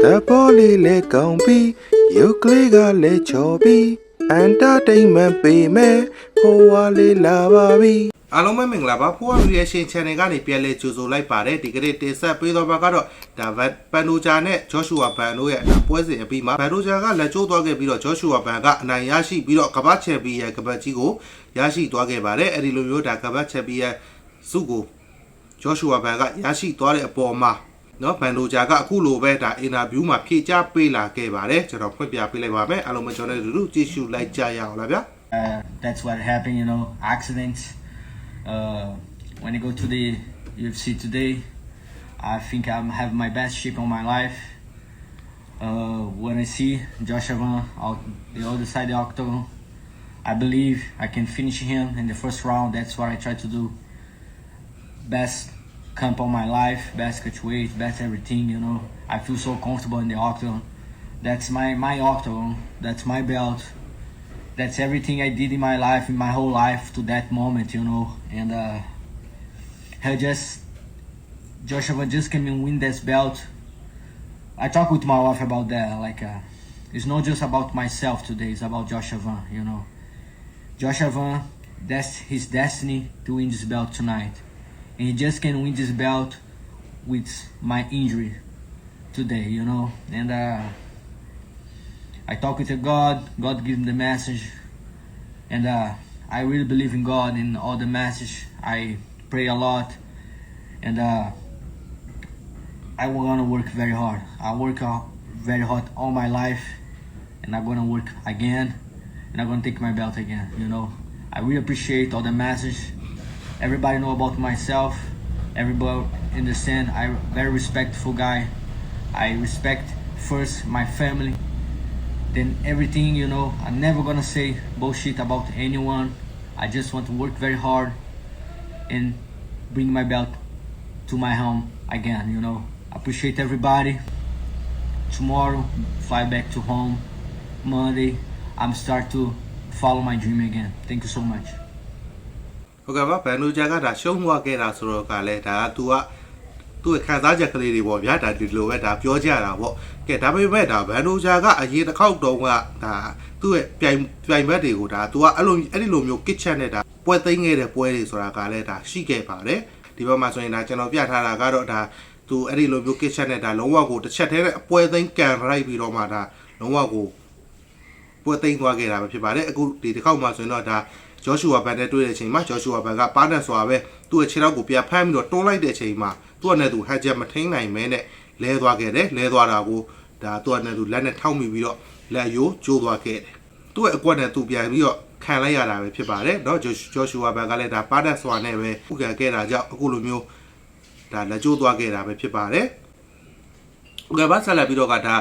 Zapoli le gombi, Eucliga le chobi, entertainment payme, Poali lavabi. အားလုံးပဲမင်္ဂလာပါဖိုး reaction channel ကနေပြန်လဲကြိုဆိုလိုက်ပါတယ်ဒီကနေ့တင်ဆက်ပေးတော့မှာကတော့ဒါပန်တိုဂျာနဲ့ Joshua Van တို့ရဲ့ပွဲစဉ်အပြီးမှာပန်တိုဂျာကလက်ကျိုးသွားခဲ့ပြီးတော့ Joshua Van ကအနိုင်ရရှိပြီးတော့ကမ္ဘာချန်ပီယံကပတ်ကြီးကိုရရှိသွားခဲ့ပါတယ်အဲ့ဒီလိုမျိုးဒါကမ္ဘာချန်ပီယံစုကို Joshua Van ကရရှိသွားတဲ့အပေါ်မှာနော်ပန်တိုဂျာကအခုလိုပဲဒါအင်တာဗျူးမှာဖြေချပေးလာခဲ့ပါတယ်ကျွန်တော်ဖွင့်ပြပေးလိုက်ပါမယ်အားလုံးပဲကျွန်တော်တို့ကြည့်ရှုလိုက်ကြရအောင်လားဗျာ That's what happened, you know, accidents. When I go to the UFC today, I think I'm having my best shape on my life. When I see Joshua out the other side of the octagon, I believe I can finish him in the first round. That's what I try to do. Best camp on my life, best catch weight, best everything, you know. I feel so comfortable in the octagon. That's my octagon. That's my belt. That's everything I did in my life, in my whole life to that moment, you know. And Joshua just came and win this belt. I talked with my wife about that. Like, it's not just about myself today. It's about Joshua, you know. Joshua, that's his destiny to win this belt tonight. And he just can win this belt with my injury today, you know. And I talk with God. God give him the message, and I really believe in God and all the message. I pray a lot, and I'm gonna work very hard. I work very hard all my life, and I'm gonna work again, and I'm gonna take my belt again. You know, I really appreciate all the message. Everybody know about myself. Everybody understand. I'm a very respectful guy. I respect first my family. Then everything, you know, I'm never gonna say bullshit about anyone. I just want to work very hard and bring my belt to my home again, you know. Appreciate everybody. Tomorrow, fly back to home. Monday, I'm start to follow my dream again. Thank you so much. ဟုတ်ကဲ့ပါဘန်နိုဂျာကဒါရှုံးသွားခဲ့တာဆိုတော့ကလည်းဒါက तू ကသူ့ရဲ့ခံစားချက်ကလေးတွေပေါ့ဗျာဒါဒီလိုပဲဒါပြောကြတာပေါ့ကဲဒါပေမဲ့ဒါဘန်နိုဂျာကအရေးတစ်ခေါက်တုန်းကဒါသူ့ရဲ့ပြိုင်ဘက်တွေကိုဒါ तू ကအဲ့ဒီလိုမျိုး kitchen နဲ့ဒါပွဲသိမ်းခဲ့တဲ့ပွဲတွေဆိုတာကလည်းဒါရှိခဲ့ပါတယ်ဒီဘက်မှာဆိုရင်ဒါကျွန်တော်ပြထားတာကတော့ဒါ तू အဲ့ဒီလိုမျိုး kitchen နဲ့ဒါလုံးဝကိုတစ်ချက်တည်းနဲ့အပွဲသိမ်းကန်ရိုက်ပြီးတော့မှဒါလုံးဝကိုပွဲသိမ်းသွားခဲ့တာပဲဖြစ်ပါတယ်အခုဒီတစ်ခေါက်မှာဆိုရင်တော့ဒါ Joshua Van နဲ့တွေ့တဲ့အချိန်မှာ Joshua Van ကပါးနဲ့စွာပဲသူ့ရဲ့ခြေထောက်ကိုပြန်ဖမ်းပြီးတော့တွန်းလိုက်တဲ့အချိန်မှာသူ့နဲ့သူဟန်ချက်မထိန်နိုင်မဲနဲ့လဲသွားခဲ့တယ်လဲသွားတာကိုဒါသူ့နဲ့သူလက်နဲ့ထောက်မိပြီးတော့လက်ရိုးကျိုးသွားခဲ့တယ်သူ့ရဲ့အကွက်နဲ့သူပြန်ပြီးတော့ခံလိုက်ရတာပဲဖြစ်ပါတယ်เนาะ Joshua Van ကလည်းဒါပါးနဲ့စွာနဲ့ပဲဥက္ကဋ္ဌခဲ့တာကြောင့်အခုလိုမျိုးဒါလက်ကျိုးသွားခဲ့တာပဲဖြစ်ပါတယ်ဥက္ကဋ္ဌဆက်လက်ပြီးတော့ကဒါ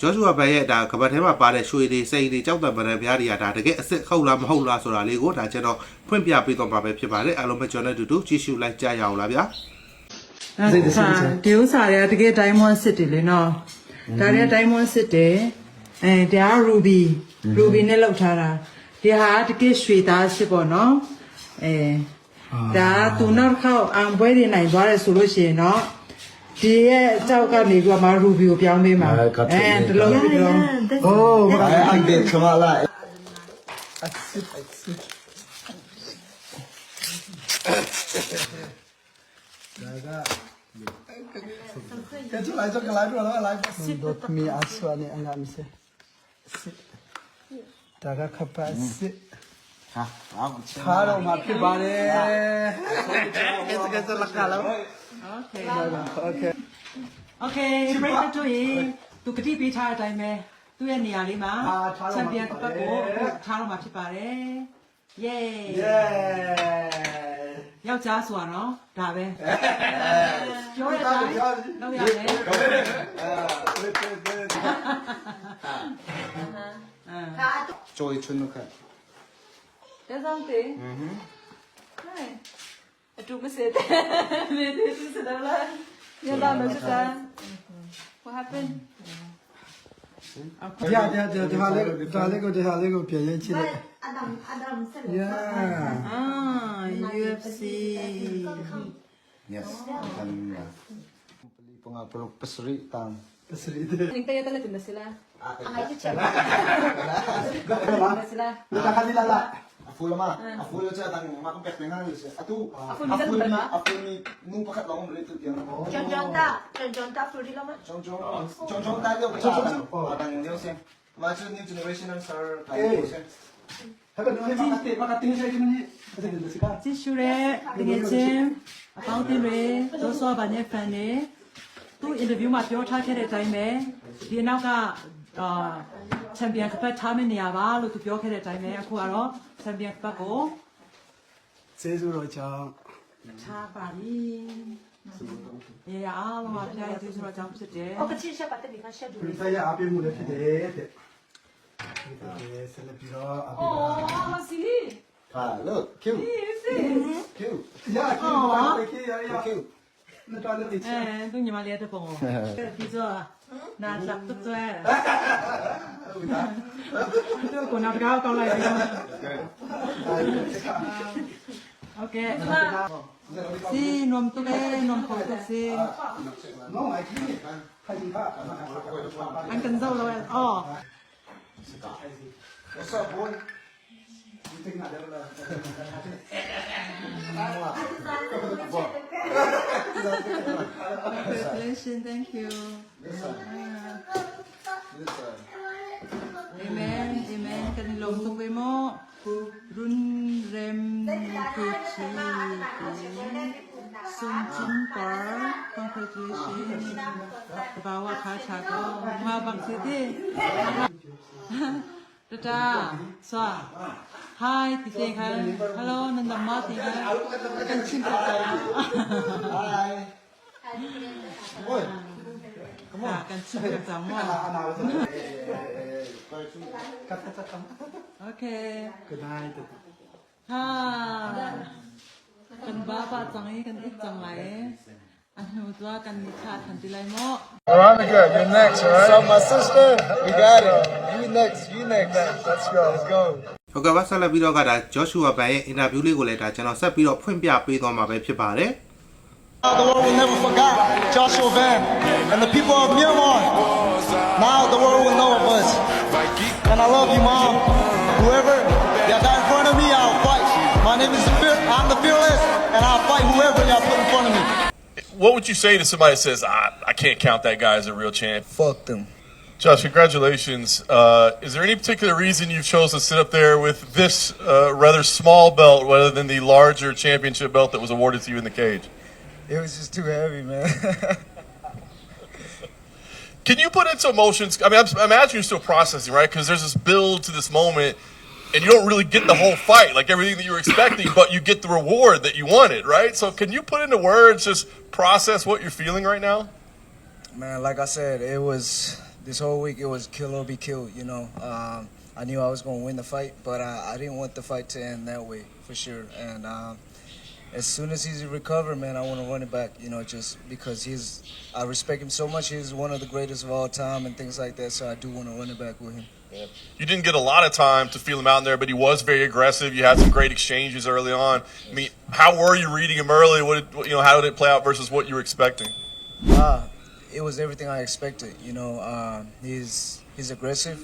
Joshua Van ရဲ့ဒါကပတ်ထဲမှာပါတဲ့ရွှေတွေစိန်တွေကြောက်တဲ့ဗရန်ပြားတွေကဒါတကယ်အစ်စ်ဟုတ်လားမဟုတ်လားဆိုတာလေးကိုဒါကျွန်တော်ဖွင့်ပြပေးတော့မှာပဲဖြစ်ပါတယ်အားလုံးပဲကျွန်တော်တို့ကြည့်ရှုလိုက်ကြရအောင်လားဗျာဒီဥစ္စာတွေကတကယ် diamond စစ်တယ်လေနော်ဒါတွေက diamond စစ်တယ်ဒါက ruby နဲ့လောက်ထားတာဒီဟာတကယ်ရွှေသားစစ်ပေါ့နော်ဒါသူနောက်ခေါက်အောင်ပွဲတွေနိုင်သွားတယ်ဆိုလို့ရှိရင်နော်ဒီရဲ့အကြောက်ကနေပြီးမှ ruby ကိုပြောင်းပေးမှာတလုံးပြီးတော့ Oh, I did come out like. Cái lại cho cái lái rồi đó lái. Đột mi aswa này anh làm gì? Ta cái khắp phải xí. Thả đâu mà cái bà này. Cái lắc cả lắm. Okay. Okay, break the two. သူကတိပေးထားတဲ့အတိုင်းပဲသူ့ရဲ့နေရာလေးမှာချန်ပီယံကပတ်ကိုထားတော့မှာဖြစ်ပါတယ်။ Yay! ယောက်ျားဆိုတာနော်ဒါပဲ။ပြောရတာလောက်ရတယ်။ Joy Chunuka. That's something. Hi. အတူမစစ်တယ်။မင်းတို့စစ်တယ်လား။ရတာမစစ်တာ What happened? Ja, det går bjørn til det. Adam selv. Ja. UFC. Yes. Pang pasri tang. Nintay talaga na sila. Ang ayun siya. Sila. Nakakalilala. Afulo ma, afulo siya tang makumpek dengan siya. Atu, Afulo ba? afulo ni nung pakat lang ulit ito yan. Jonta, Fruity lang. Chong tayo ka tang new siya. Macho new generation ang star tayo siya. Makatingin siya gini. Kasi ganda sila. 지슈레 등에쯤 아빠들의 조수아반의 팬이 또 인터뷰만 뼈차게 다음에 비나가 챔피언 급할 타면이야 봐로 또 뼈게 다음에 aku 알아 챔피언 급하고 제주로 장. 차바리 예 알로 앞에 뒤로 잡을 때 그치샤 빠뜨리 가셔 줘. 우리사야 앞에 물에 피대. 이렇게 셀럽이로 앞에. 마시 Ah, look, cute, cute, 야, 야, cute. 나타는 있지. 예 누님 알려드 보고 비저 나 잡듯해 또 고나가 가라 오케이 si nom tu ke nom khổ tu si nó ngoài kia hay gì khác anh cần dâu rồi What's up, boy? congratulations thank you amen amen kan long tu ke mo run rem tu chi sun chin par congratulations bawa kha cha ko ma bang si ti Tata, Swa, hi, Tite Khan, hello, Nanda Mati Khan, kan cinta Hi. Boy, come on, kan cinta sama. Okay. Good night. Ha, kan bapa jangi kan ik jang lai, anu tua kan nikah kan tilai mo. Veronica, you're next, alright? So my sister, we got it. You next, you next. Let's go, let's go. ဟုတ်ကဲ့ပါဆက်လက်ပြီးတော့ကဒါ Joshua ဘန်ရဲ့ interview လေးကိုလည်းဒါကျွန်တော်ဆက်ပြီးတော့ဖွင့်ပြပေးသွားမှာပဲဖြစ်ပါတယ် The world will never forget Joshua Van and the people of Myanmar. Now the world will know of us. And I love you, Mom. Whoever you got in front of me, I'll fight. My name is I'm the fearless, and I'll fight whoever y'all put in front of me. What would you say to somebody that says, I can't count that guy as a real champ? Fuck them. Josh, congratulations. Is there any particular reason you've chosen to sit up there with this rather small belt rather than the larger championship belt that was awarded to you in the cage? It was just too heavy, man. Can you put into emotions? I mean, I imagine you're still processing, right? Because there's this build to this moment, and you don't really get the whole fight, like everything that you were expecting, but you get the reward that you wanted, right? So can you put into words, just process what you're feeling right now? Man, like I said, it was this whole week. It was kill or be killed. You know, I knew I was going to win the fight, but I didn't want the fight to end that way for sure. And as soon as he's recovered, man, I want to run it back. You know, just because I respect him so much. He's one of the greatest of all time and things like that. So I do want to run it back with him. Yeah. You didn't get a lot of time to feel him out in there, but he was very aggressive. You had some great exchanges early on. I mean, how were you reading him early? How did it play out versus what you were expecting? It was everything I expected. You know, he's aggressive,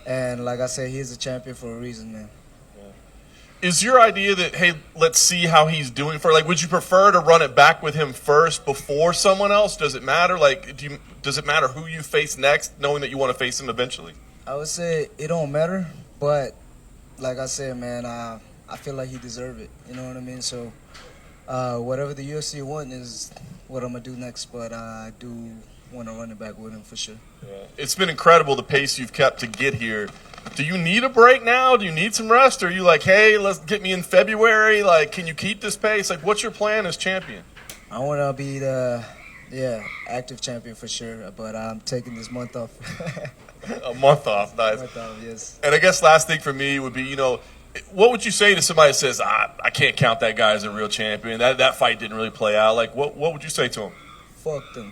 and like I said, he's a champion for a reason, man. Is your idea that, hey, let's see how he's doing would you prefer to run it back with him first before someone else? Does it matter? Does it matter who you face next, knowing that you want to face him eventually? I would say it don't matter, but like I said, man, I feel like he deserves it. You know what I mean? So whatever the UFC want is what I'm gonna do next, but I do want to run it back with him for sure. Yeah. It's been incredible the pace you've kept to get here. Do you need a break now? Do you need some rest? Or are you like, hey, let's get me in February? Can you keep this pace? What's your plan as champion? I want to be the active champion for sure, but I'm taking this month off. A month off, nice. Month off, yes. And I guess last thing for me would be, what would you say to somebody that says, I can't count that guy as a real champion? That fight didn't really play out. What would you say to him? Fuck them.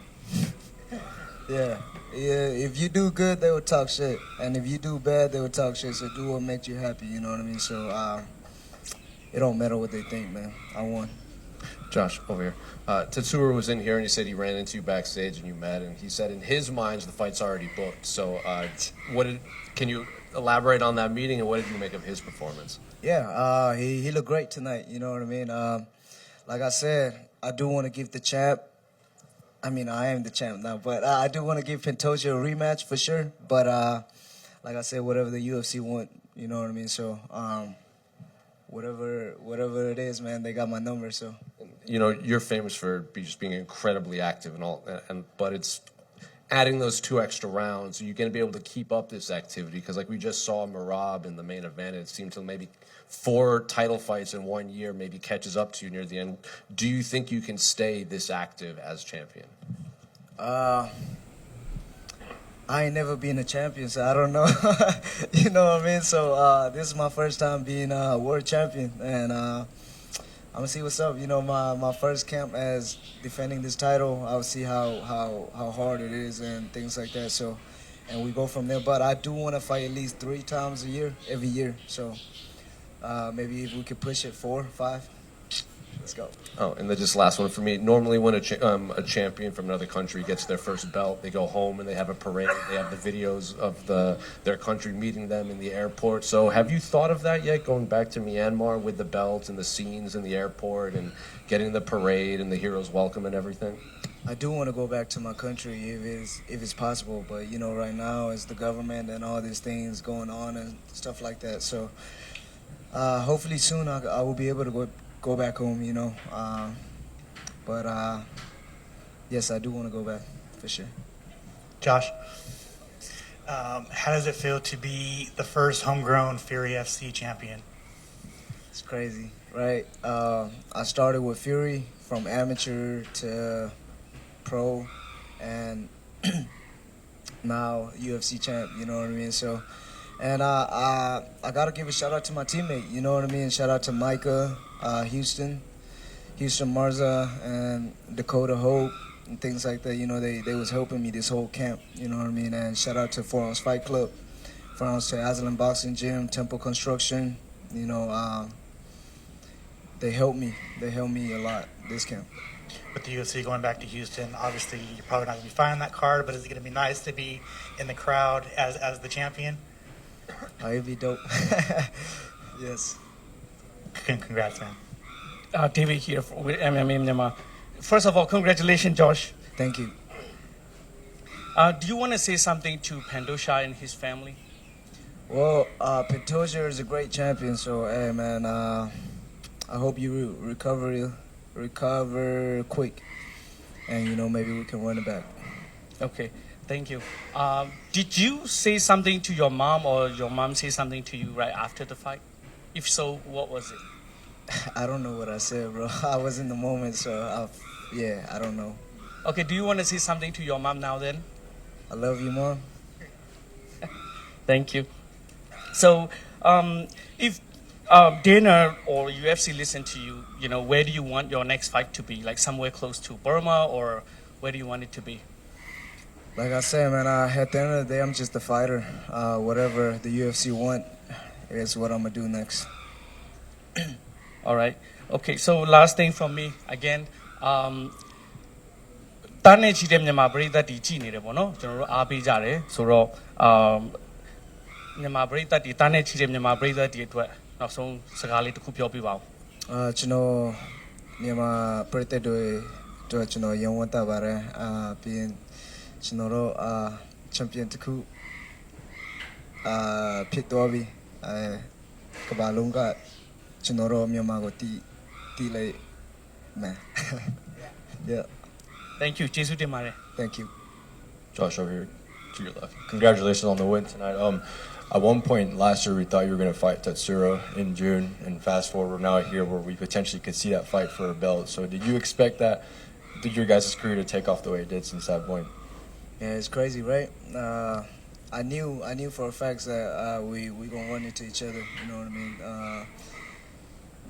Yeah. If you do good, they will talk shit, and if you do bad, they will talk shit. So do what makes you happy. You know what I mean? So it don't matter what they think, man. I won. Josh, over here. Tatsuro was in here and he said he ran into you backstage and you met, and he said in his mind the fight's already booked. So, can you elaborate on that meeting and what did you make of his performance? Yeah, he looked great tonight. You know what I mean? Like I said, I do want to give the champ. I mean, I am the champ now, but I do want to give Pantoja a rematch for sure. But like I said, whatever the UFC want, you know what I mean? So whatever it is, man, they got my number. So You know, you're famous for just being incredibly active and all, but it's adding those 2 extra rounds. Are you going to be able to keep up this activity? Because like we just saw Marab in the main event, it seemed to maybe 4 title fights in 1 year maybe catches up to you near the end. Do you think you can stay this active as champion? I ain't never been a champion, so I don't know. You know what I mean? So this is my first time being a world champion, and I'm gonna see what's up. You know, my first camp as defending this title, I'll see how hard it is and things like that. So, and we go from there. But I do want to fight at least 3 times a year, every year. So maybe if we could push it 4, 5, let's go. Oh, and then just last one for me. Normally, when a champion from another country gets their first belt, they go home and they have a parade. They have the videos of their country meeting them in the airport. So, have you thought of that yet? Going back to Myanmar with the belts and the scenes in the airport and getting the parade and the heroes welcome and everything. I do want to go back to my country if it's possible, but you know, right now it's the government and all these things going on and stuff like that. So, hopefully soon I will be able to go back home, you know. But yes, I do want to go back for sure. Josh, how does it feel to be the first homegrown Fury FC champion? It's crazy, right? I started with Fury from amateur to pro, and now UFC champ. You know what I mean? So, and I gotta give a shout out to my teammate. You know what I mean? Shout out to Micah, Houston Marza, and Dakota Hope, and things like that. You know, they was helping me this whole camp. You know what I mean? And shout out to 4 Ounce Fight Club, 4 Ounce to Aslan Boxing Gym, Temple Construction. You know, they helped me. They helped me a lot this camp. With the UFC going back to Houston, obviously you're probably not going to be finding that card, but is it going to be nice to be in the crowd as the champion? It'd be dope. Yes. Congrats, man. David here with MMA Myanmar. First of all, congratulations, Josh. Thank you. Do you want to say something to Pantoja and his family? Well, Pantoja is a great champion, so hey man, I hope you recover quick, and you know maybe we can run it back. Okay, thank you. Did you say something to your mom or your mom say something to you right after the fight? If so, what was it? I don't know what I said, bro. I was in the moment, so I don't know. Okay, do you want to say something to your mom now then? I love you, Mom. Thank you. So, if Dana or UFC listen to you, you know, where do you want your next fight to be? Like somewhere close to Burma, or where do you want it to be? Like I said, man, at the end of the day, I'm just a fighter. Whatever the UFC want is what I'm gonna do next. All right. Okay, so last thing from me again. တန်းနေချီတဲ့မြန်မာပရိသတ်တွေကြည်နေတယ်ပေါ့နော်ကျွန်တော်တို့အားပေးကြတယ်ဆိုတော့မြန်မာပရိသတ်တွေတန်းနေချီတဲ့မြန်မာပရိသတ်တွေအတွက်နောက်ဆုံးစကားလေးတစ်ခုပြောပြပါဦးကျွန်တော်မြန်မာပရိသတ်တွေတို့ကျွန်တော်ရုံးဝတ်တာပါတယ်ပြီးရင်ကျွန်တော်တို့ချန်ပီယံတစ်ခုဖြစ်သွားပြီကမ္ဘာလုံးကကျွန်တော်တို့မြန်မာကိုတီးလိုက်မယ် Yeah. Thank you. Jesus Demare. Thank you. Josh over here to your left. Congratulations on the win tonight. At one point last year we thought you were going to fight Tatsuro in June, and fast forward we're now here where we potentially could see that fight for a belt. So did you expect your guys' career to take off the way it did since that point? Yeah, it's crazy, right? I knew for a fact that we gonna run into each other. You know what I mean?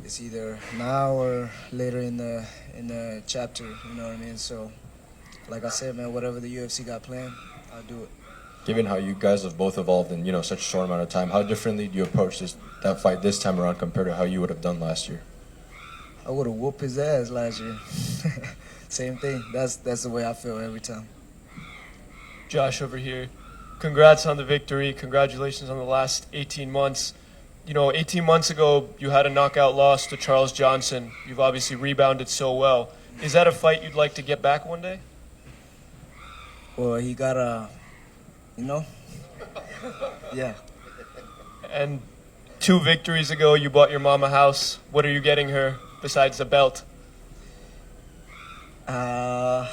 It's either now or later in the chapter. You know what I mean? So, like I said, man, whatever the UFC got planned, I'll do it. Given how you guys have both evolved in such a short amount of time, how differently do you approach that fight this time around compared to how you would have done last year? I would have whooped his ass last year. Same thing. That's the way I feel every time. Josh over here. Congrats on the victory. Congratulations on the last 18 months. You know, 18 months ago, you had a knockout loss to Charles Johnson. You've obviously rebounded so well. Is that a fight you'd like to get back one day? Well, he got yeah. And 2 victories ago, you bought your mom a house. What are you getting her besides the belt? I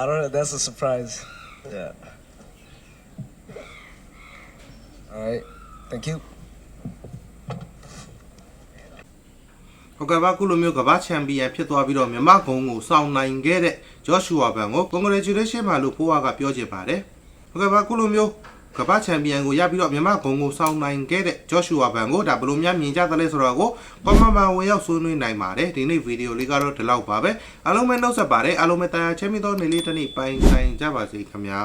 don't know. That's a surprise. Yeah. All right. Thank you. ဟုတ်ကဲ့ပါခုလိုမျိုးကမ္ဘာချန်ပီယံဖြစ်သွားပြီးတော့မြန်မာဂုံကိုစောင့်နိုင်ခဲ့တဲ့ Joshua ဘန်ကို congratulation ပါလို့ဖိုးဝါကပြောချင်ပါတယ်ဟုတ်ကဲ့ပါခုလိုမျိုးကမ္ဘာချန်ပီယံကိုရပြီးတော့မြန်မာဂုံကိုစောင့်နိုင်ခဲ့တဲ့ Joshua ဘန်ကိုဒါဘယ်လိုများမြင်ကြသလဲဆိုတော့ကို comment မှာဝင်ရောက်ဆွေးနွေးနိုင်ပါတယ်ဒီနေ့ဗီဒီယိုလေးကတော့ဒီလောက်ပါပဲအားလုံးပဲနှုတ်ဆက်ပါတယ်အားလုံးပဲတရားချမ်းမြေ့သောနေ့လေးတစ်နေ့ပိုင်ဆိုင်ကြပါစေခင်ဗျာ